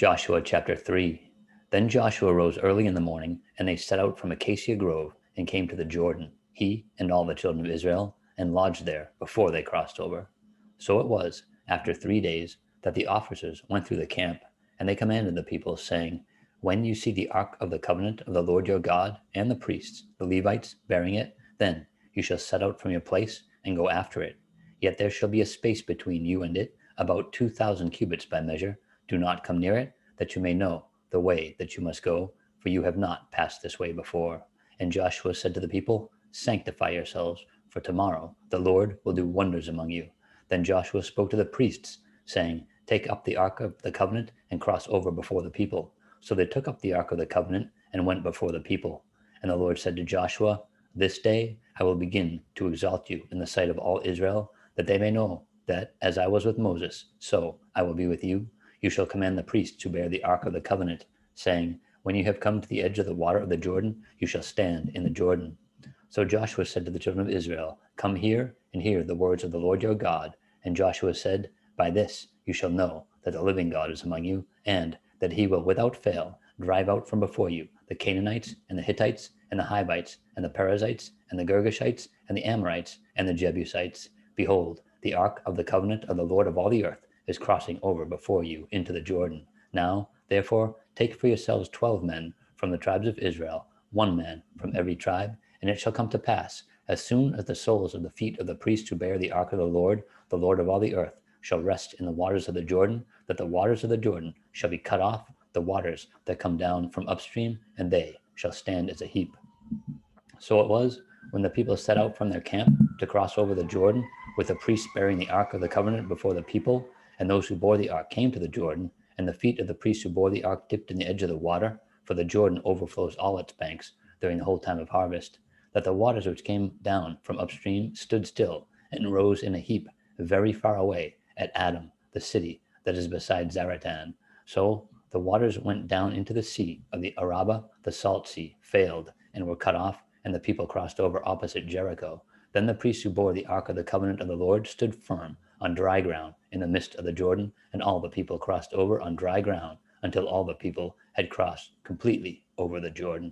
Joshua chapter 3. Then Joshua rose early in the morning, and they set out from Acacia Grove and came to the Jordan, he and all the children of Israel, and lodged there before they crossed over. So it was, after 3 days, that the officers went through the camp, and they commanded the people, saying, When you see the ark of the covenant of the Lord your God, and the priests, the Levites, bearing it, then you shall set out from your place and go after it. Yet there shall be a space between you and it, about 2,000 cubits by measure. Do not come near it, that you may know the way that you must go, for you have not passed this way before. And Joshua said to the people, Sanctify yourselves, for tomorrow the Lord will do wonders among you. Then Joshua spoke to the priests, saying, Take up the ark of the covenant and cross over before the people. So they took up the ark of the covenant and went before the people. And the Lord said to Joshua, This day I will begin to exalt you in the sight of all Israel, that they may know that as I was with Moses, so I will be with you. You shall command the priests to bear the ark of the covenant, saying, When you have come to the edge of the water of the Jordan, you shall stand in the Jordan. So Joshua said to the children of Israel, Come here and hear the words of the Lord your God. And Joshua said, By this you shall know that the living God is among you, and that he will without fail drive out from before you the Canaanites and the Hittites and the Hivites and the Perizzites and the Girgashites and the Amorites and the Jebusites. Behold, the ark of the covenant of the Lord of all the earth is crossing over before you into the Jordan. Now, therefore, take for yourselves 12 men from the tribes of Israel, 1 man from every tribe, and it shall come to pass, as soon as the soles of the feet of the priests who bear the ark of the Lord of all the earth, shall rest in the waters of the Jordan, that the waters of the Jordan shall be cut off, the waters that come down from upstream, and they shall stand as a heap. So it was, when the people set out from their camp to cross over the Jordan, with the priests bearing the ark of the covenant before the people, and those who bore the ark came to the Jordan, and the feet of the priests who bore the ark dipped in the edge of the water, for the Jordan overflows all its banks during the whole time of harvest, that the waters which came down from upstream stood still, and rose in a heap very far away at Adam, the city that is beside Zaratan. So the waters went down into the sea of the Arabah, the salt sea, failed, and were cut off, and the people crossed over opposite Jericho. Then the priests who bore the ark of the covenant of the Lord stood firm on dry ground in the midst of the Jordan, and all the people crossed over on dry ground until all the people had crossed completely over the Jordan.